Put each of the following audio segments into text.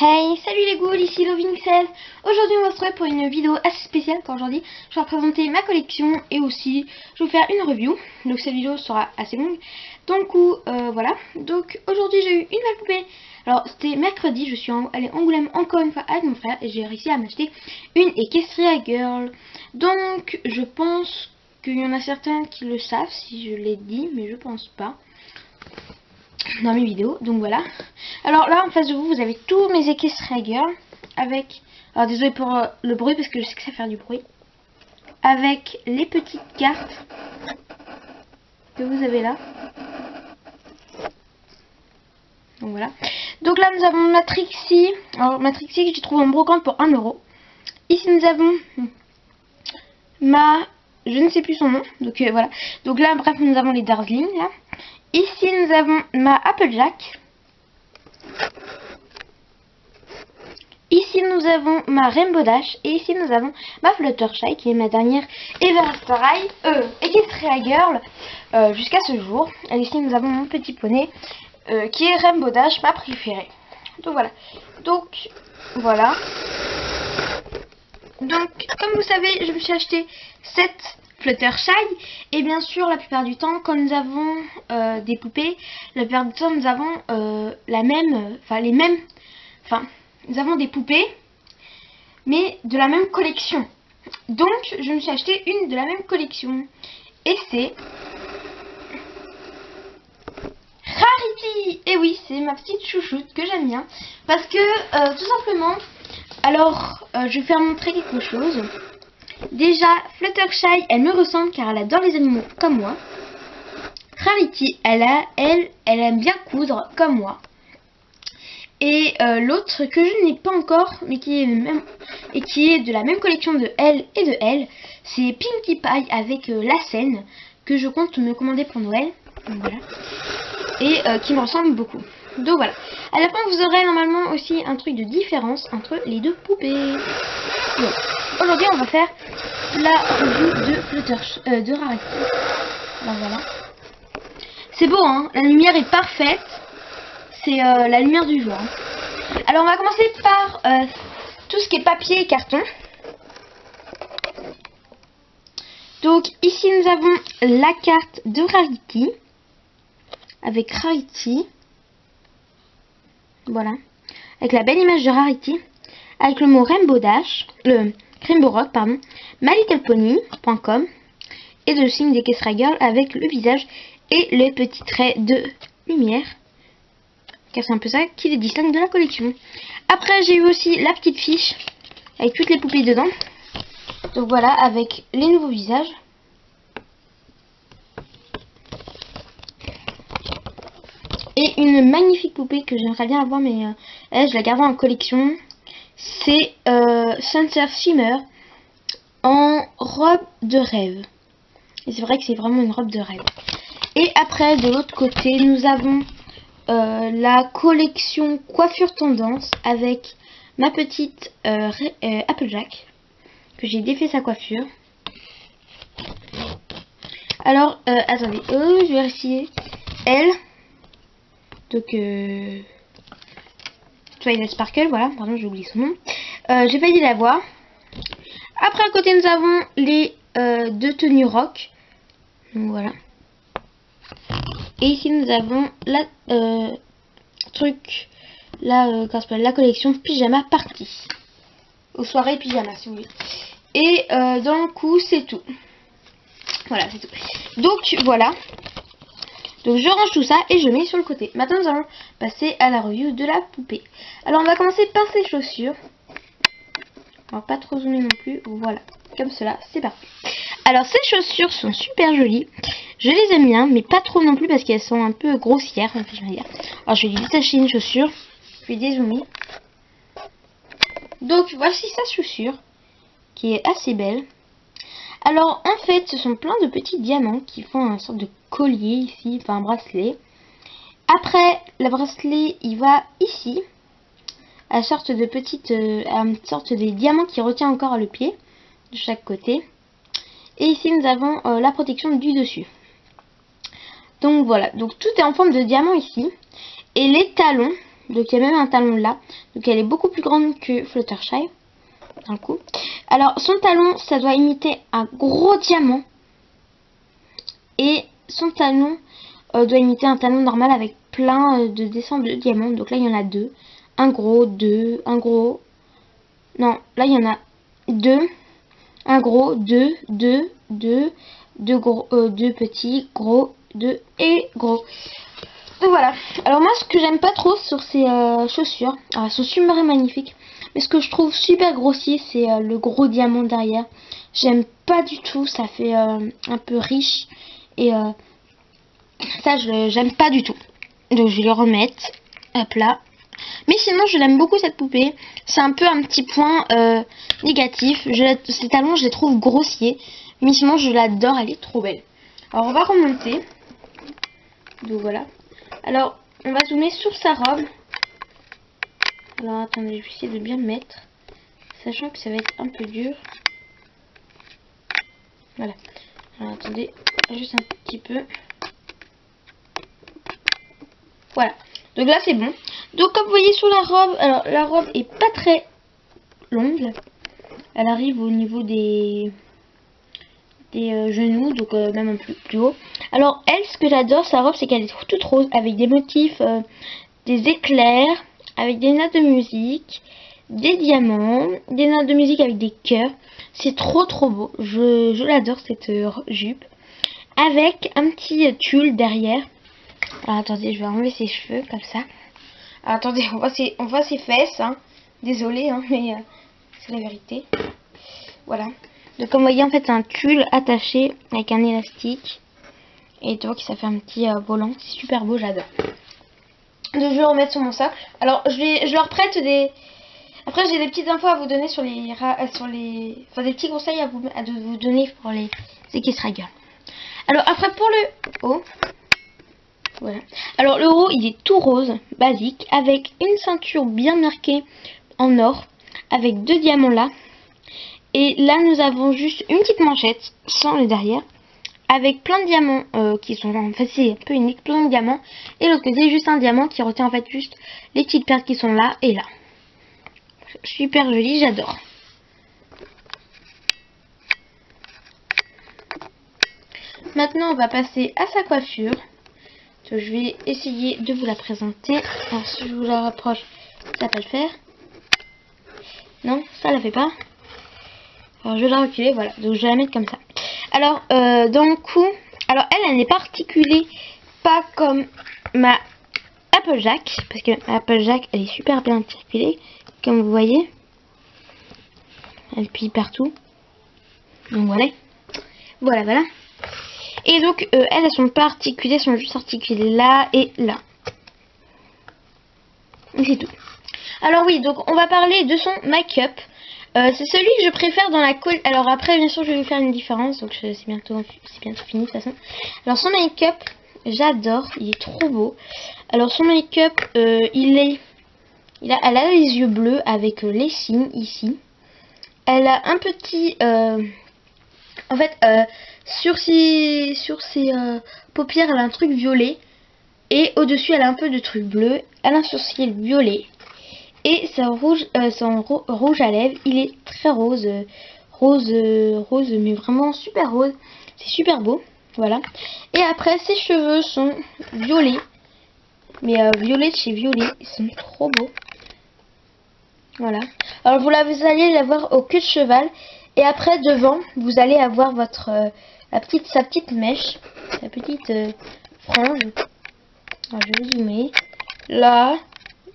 Hey, salut les ghouls, ici Loving16. Aujourd'hui on va se retrouver pour une vidéo assez spéciale. Quand aujourd'hui je vais présenter ma collection et aussi je vais vous faire une review. Donc cette vidéo sera assez longue. Donc voilà. Donc aujourd'hui j'ai eu une nouvelle poupée. Alors c'était mercredi, je suis allée à Angoulême encore une fois avec mon frère et j'ai réussi à m'acheter une Equestria Girl. Donc je pense qu'il y en a certains qui le savent si je l'ai dit, mais je pense pas dans mes vidéos. Donc voilà. Alors là en face de vous, vous avez tous mes Equestria Girl avec, alors désolé pour le bruit parce que je sais que ça fait du bruit, avec les petites cartes que vous avez là. Donc voilà. Donc là nous avons ma Trixie. Alors ma Trixie que j'ai trouvé en brocante pour 1 €. Ici nous avons ma, je ne sais plus son nom. Donc voilà. Donc là bref nous avons les Darzling là. Ici nous avons ma Applejack. Ici nous avons ma Rainbow Dash et ici nous avons ma Fluttershy qui est ma dernière Equestria Girl jusqu'à ce jour. Et ici nous avons mon petit poney qui est Rainbow Dash, ma préférée. Donc voilà. Donc voilà. Donc comme vous savez, je me suis acheté cette Fluttershy et bien sûr la plupart du temps quand nous avons des poupées, la plupart du temps nous avons nous avons des poupées, mais de la même collection. Donc, je me suis acheté une de la même collection. Et c'est Rarity. Et oui, c'est ma petite chouchoute que j'aime bien. Parce que, tout simplement, alors, je vais faire montrer quelque chose. Déjà, Fluttershy, elle me ressemble car elle adore les animaux comme moi. Rarity, elle aime bien coudre comme moi. Et l'autre que je n'ai pas encore, mais qui est de la même collection de elle et de elle, c'est Pinkie Pie avec la scène que je compte me commander pour Noël. Donc, voilà. Et qui me ressemble beaucoup. Donc voilà. À la fin vous aurez normalement aussi un truc de différence entre les deux poupées. Donc aujourd'hui on va faire la review de Rarity. Alors voilà. C'est beau hein, la lumière est parfaite. C'est la lumière du jour. Alors on va commencer par tout ce qui est papier et carton. Donc ici nous avons la carte de Rarity. Avec Rarity. Voilà. Avec la belle image de Rarity. Avec le mot Rainbow Dash. Le Rainbow Rock, pardon. MyLittlePony.com. Et le signe d'Equestria Girl avec le visage et les petits traits de lumière. Car c'est un peu ça qui les distingue de la collection. Après j'ai eu aussi la petite fiche avec toutes les poupées dedans. Donc voilà, avec les nouveaux visages. Et une magnifique poupée que j'aimerais bien avoir, mais elle je la garde en collection. C'est Sunset Shimmer en robe de rêve. Et c'est vrai que c'est vraiment une robe de rêve. Et après de l'autre côté nous avons la collection coiffure tendance avec ma petite Applejack que j'ai défait sa coiffure. Alors attendez, je vais essayer elle. Donc Twilight Sparkle, voilà, pardon j'ai oublié son nom. J'ai failli la voir. Après à côté nous avons les deux tenues rock. Donc voilà. Et ici nous avons la la collection pyjama party. Aux soirées pyjama si vous voulez. Et dans le coup c'est tout. Voilà c'est tout. Donc voilà. Donc je range tout ça et je mets sur le côté. Maintenant nous allons passer à la review de la poupée. Alors on va commencer par ses chaussures. On va pas trop zoomer non plus. Voilà. Comme cela, c'est parfait. Alors ces chaussures sont super jolies. Je les aime bien, mais pas trop non plus parce qu'elles sont un peu grossières. Alors je vais lui détacher une chaussure. Je vais dézoomer. Donc voici sa chaussure, qui est assez belle. Alors en fait ce sont plein de petits diamants qui font une sorte de collier ici, enfin un bracelet. Après le bracelet il va ici, à une sorte de diamant qui retient encore le pied de chaque côté. Et ici nous avons la protection du dessus. Donc voilà, donc tout est en forme de diamant ici. Et les talons, Donc il y a même un talon là. Donc elle est beaucoup plus grande que Fluttershy. D'un coup. Alors son talon, ça doit imiter un gros diamant. Et son talon doit imiter un talon normal avec plein de dessins de diamants. Donc là il y en a deux. Un gros, deux, un gros. Non, là il y en a deux. Un gros, deux, deux gros, deux petits, gros, deux et gros. Donc voilà. Alors moi ce que j'aime pas trop sur ces chaussures, alors elles sont super magnifiques, mais ce que je trouve super grossier c'est le gros diamant derrière. J'aime pas du tout, ça fait un peu riche et ça j'aime pas du tout. Donc je vais le remettre, hop là. Mais sinon je l'aime beaucoup cette poupée. C'est un peu un petit point négatif. Ces talons je les trouve grossiers. Mais sinon je l'adore, elle est trop belle. Alors on va remonter. Donc voilà. Alors on va zoomer sur sa robe. Alors attendez, je vais essayer de bien le mettre. Sachant que ça va être un peu dur. Voilà. Alors attendez, juste un petit peu. Voilà. Donc là c'est bon. Donc comme vous voyez sur la robe, alors la robe est pas très longue. Elle arrive au niveau des genoux, donc même un peu plus haut. Alors elle, ce que j'adore sa robe, c'est qu'elle est toute rose avec des motifs, des éclairs, avec des notes de musique, des diamants, des notes de musique avec des cœurs. C'est trop beau. Je l'adore cette jupe. Avec un petit tulle derrière. Alors attendez, je vais enlever ses cheveux comme ça. Alors, attendez, on voit ses fesses. Hein. Désolée, hein, mais c'est la vérité. Voilà. Donc comme vous voyez, en fait, c'est un tulle attaché avec un élastique. Et donc ça fait un petit volant. C'est super beau, j'adore. Donc je vais le remettre sur mon socle. Alors je leur prête des... Après j'ai des petites infos à vous donner sur les... Enfin des petits conseils à vous donner pour les équestriens. Alors après pour le haut... Voilà. Alors le haut il est tout rose, basique, avec une ceinture bien marquée en or, avec deux diamants là. Et là nous avons juste une petite manchette sans le derrière, avec plein de diamants qui sont en fait c'est un peu unique, plein de diamants. Et l'autre côté juste un diamant qui retient en fait juste les petites perles qui sont là et là. Super joli, j'adore. Maintenant on va passer à sa coiffure. Je vais essayer de vous la présenter. Alors si je vous la rapproche, ça va pas le faire. Non, ça la fait pas. Alors je vais la reculer, voilà. Donc je vais la mettre comme ça. Alors dans le cou, alors elle n'est pas articulée, pas comme ma Applejack, parce que ma Applejack elle est super bien articulée, comme vous voyez. Elle plie partout. Donc voilà. Voilà. Et donc elles sont pas articulées, elles sont juste articulées là et là. C'est tout. Alors oui, donc on va parler de son make-up. C'est celui que je préfère dans la colle. Alors après, bien sûr, je vais vous faire une différence. Donc c'est bientôt fini de toute façon. Alors son make-up, j'adore. Il est trop beau. Alors son make-up, elle a les yeux bleus avec les signes ici. Elle a un petit... en fait, sur ses paupières, elle a un truc violet. Et au-dessus, elle a un peu de truc bleu. Elle a un sourcil violet. Et son rouge à lèvres, il est très rose. Rose, mais vraiment super rose. C'est super beau. Voilà. Et après, ses cheveux sont violets. Mais violet de chez Violet. Ils sont trop beaux. Voilà. Alors, vous allez l'avoir au queue de cheval. Et après, devant, vous allez avoir sa petite mèche. Sa petite frange. Alors, je vais vous zoomer. Là.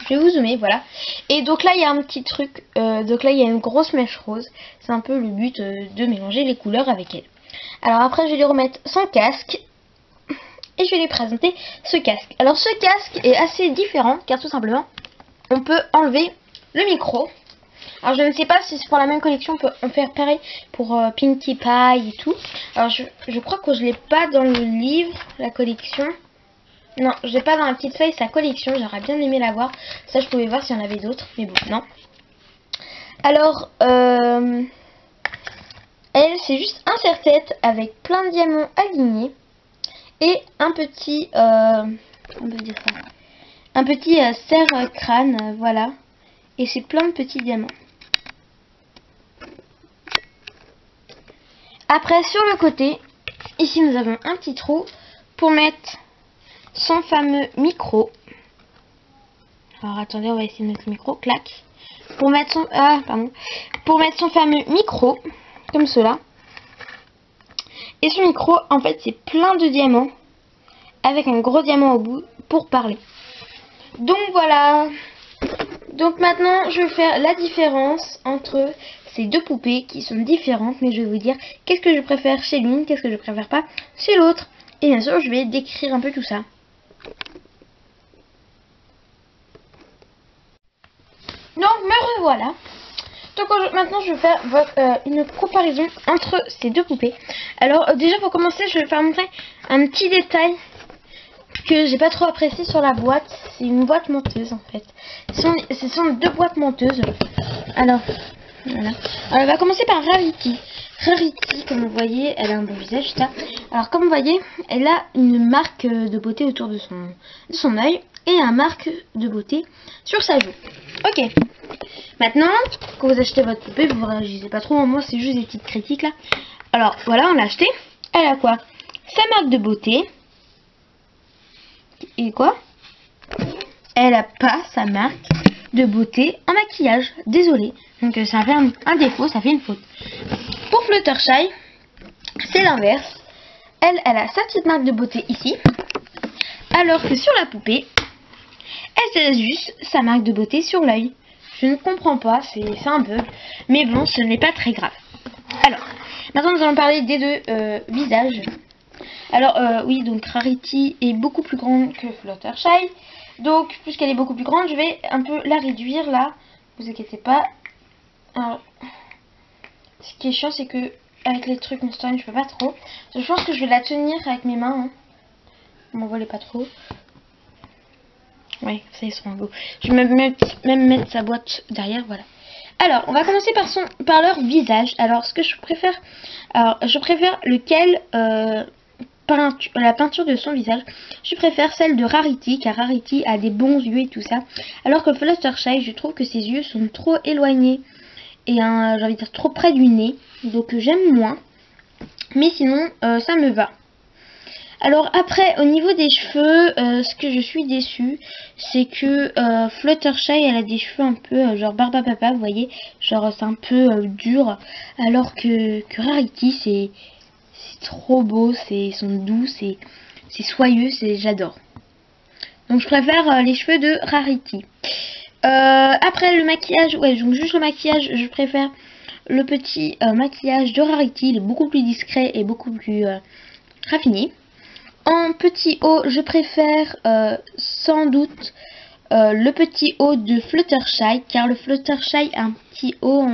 Je vais vous zoomer, voilà. Et donc là, il y a un petit truc. Donc là, il y a une grosse mèche rose. C'est un peu le but de mélanger les couleurs avec elle. Alors après, je vais lui remettre son casque. Et je vais lui présenter ce casque. Alors ce casque est assez différent, car tout simplement, on peut enlever le micro. Alors je ne sais pas si c'est pour la même collection, on peut faire pareil pour Pinkie Pie et tout. Alors je crois que je ne l'ai pas dans le livre, la collection. Non, je n'ai pas dans la petite feuille sa collection, j'aurais bien aimé la voir. Ça, je pouvais voir s'il y en avait d'autres, mais bon, non. Alors, elle, c'est juste un serre-tête avec plein de diamants alignés. Et un petit, on peut dire ça, un petit serre-crâne, voilà. Et c'est plein de petits diamants. Après, sur le côté, ici nous avons un petit trou pour mettre son fameux micro. Alors attendez, on va essayer de mettre le micro, clac. Pour mettre son fameux micro, comme cela. Et ce micro, en fait, c'est plein de diamants, avec un gros diamant au bout pour parler. Donc voilà. Donc maintenant, je vais faire la différence entre ces deux poupées qui sont différentes, mais je vais vous dire qu'est-ce que je préfère chez l'une, qu'est-ce que je préfère pas chez l'autre. Et bien sûr, je vais décrire un peu tout ça. Donc me revoilà. Donc maintenant, je vais faire une comparaison entre ces deux poupées. Alors déjà, pour commencer, je vais faire montrer un petit détail que j'ai pas trop apprécié sur la boîte. C'est une boîte menteuse en fait. Ce sont deux boîtes menteuses. Alors voilà. Alors, on va commencer par Rarity. Rarity, comme vous voyez, elle a un beau visage, ça. Alors comme vous voyez, elle a une marque de beauté autour de son œil et une marque de beauté sur sa joue. Ok. Maintenant, quand vous achetez votre poupée, vous réagissez pas trop. Moi, c'est juste des petites critiques là. Alors voilà, on l'a acheté. Elle a quoi? Sa marque de beauté. Et quoi? Elle a pas sa marque de beauté en maquillage. Désolée. Donc ça fait un défaut, ça fait une faute. Pour Fluttershy, c'est l'inverse. Elle a sa petite marque de beauté ici. Alors que sur la poupée, elle a juste sa marque de beauté sur l'œil. Je ne comprends pas, c'est un bug. Mais bon, ce n'est pas très grave. Alors, maintenant nous allons parler des deux visages. Alors oui, donc Rarity est beaucoup plus grande que Fluttershy. Donc puisqu'elle est beaucoup plus grande, je vais un peu la réduire là. Vous inquiétez pas. Alors, ce qui est chiant, c'est que avec les trucs Monster, je peux pas trop. Je pense que je vais la tenir avec mes mains. Hein. Vous m'en volez pas trop. Ouais, ça y est, sont beau. Je vais même mettre sa boîte derrière, voilà. Alors, on va commencer par leur visage. Alors, ce que je préfère, je préfère lequel la peinture de son visage. Je préfère celle de Rarity, car Rarity a des bons yeux et tout ça. Alors que Fluttershy, je trouve que ses yeux sont trop éloignés et j'ai envie de dire trop près du nez. Donc j'aime moins. Mais sinon, ça me va. Alors après, au niveau des cheveux, ce que je suis déçue, c'est que Fluttershy, elle a des cheveux un peu genre barbe à papa, vous voyez, genre c'est un peu dur, alors que Rarity, c'est trop beau, ils sont doux, c'est soyeux, j'adore. Donc je préfère les cheveux de Rarity. Après le maquillage, ouais, donc juste le maquillage, je préfère le petit maquillage de Rarity, il est beaucoup plus discret et beaucoup plus raffiné. En petit haut, je préfère sans doute le petit haut de Fluttershy, car le Fluttershy a un petit haut,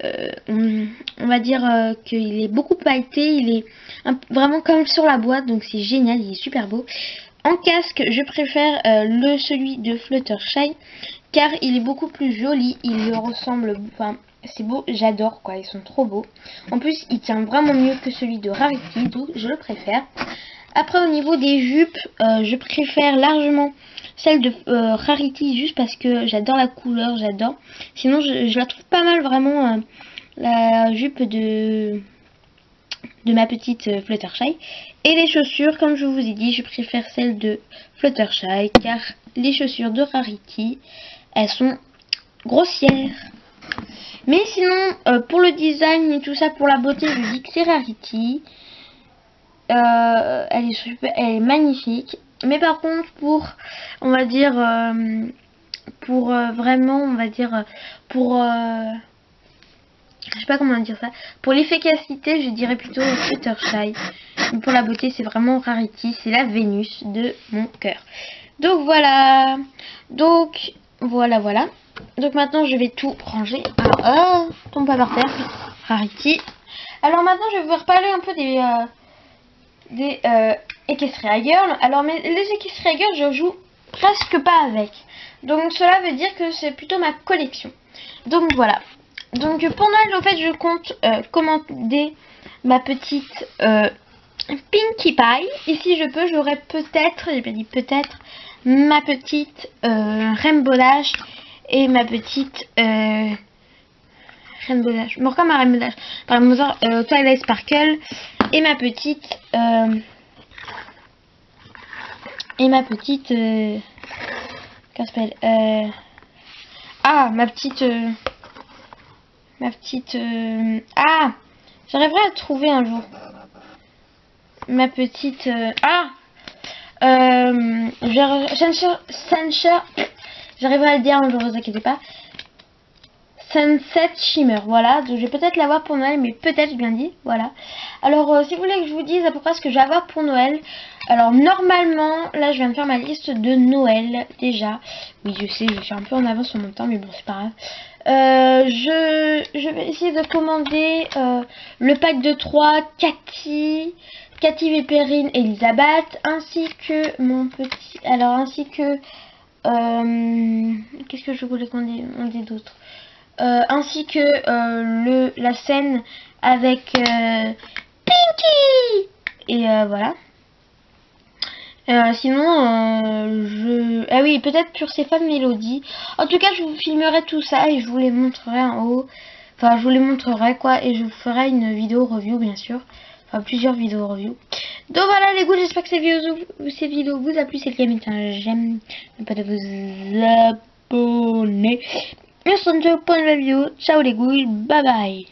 on va dire qu'il est beaucoup pailleté, il est vraiment comme sur la boîte, donc c'est génial, il est super beau. En casque, je préfère celui de Fluttershy, car il est beaucoup plus joli, il lui ressemble, enfin c'est beau, j'adore quoi, ils sont trop beaux. En plus, il tient vraiment mieux que celui de Rarity, donc je le préfère. Après, au niveau des jupes, je préfère largement celle de Rarity, juste parce que j'adore la couleur, j'adore. Sinon, je la trouve pas mal vraiment, la jupe de ma petite Fluttershy. Et les chaussures, comme je vous ai dit, je préfère celle de Fluttershy, car les chaussures de Rarity, elles sont grossières. Mais sinon, pour le design et tout ça, pour la beauté, je dis que c'est Rarity. Elle est magnifique. Mais par contre, pour, on va dire, vraiment, on va dire, je sais pas comment dire ça. Pour l'efficacité, je dirais plutôt Fluttershy. Mais pour la beauté, c'est vraiment Rarity. C'est la Vénus de mon cœur. Donc voilà. Donc voilà. Donc maintenant, je vais tout ranger. Alors, tombe pas par terre. Rarity. Alors maintenant, je vais vous reparler un peu des Equestria Girls. Alors mais les Equestria Girls, je joue presque pas avec. Donc cela veut dire que c'est plutôt ma collection. Donc voilà. Donc pour Noël, en fait, je compte commander ma petite Pinkie Pie. Et si je peux, j'aurai peut-être, j'ai pas dit peut-être, ma petite Rainbow Dash et ma petite Rainbow Dash. Bon, comme ma Rainbow Dash. Par exemple, Twilight Sparkle et ma petite qu'est-ce qu'elle s'appelle ma petite j'arriverai à trouver un jour. Ma petite j'arriverai à le dire un jour, ne vous inquiétez pas. Sunset Shimmer, voilà, donc je vais peut-être l'avoir pour Noël, mais peut-être, bien dit, voilà. Alors, si vous voulez que je vous dise à peu près ce que je vais avoir pour Noël, alors normalement, là je viens de faire ma liste de Noël, déjà. Oui, je sais, je suis un peu en avance sur mon temps, mais bon, c'est pas grave. Je vais essayer de commander le pack de 3, Cathy, Vépérine, Elisabeth, ainsi que mon petit, alors ainsi que, qu'est-ce que je voulais qu'on dise d'autre? Ainsi que la scène avec Pinky et voilà. Sinon ah oui, peut-être sur ces femmes mélodies. En tout cas, je vous filmerai tout ça et je vous les montrerai en haut. Enfin, je vous les montrerai quoi, et je vous ferai une vidéo review bien sûr. Enfin, plusieurs vidéos review. Donc voilà les goûts, j'espère que ces vidéos vous a plu. C'est le cas, mettez un j'aime, n'oubliez pas de vous abonner. Et on se retrouve pour une nouvelle vidéo. Ciao les gouilles, bye bye.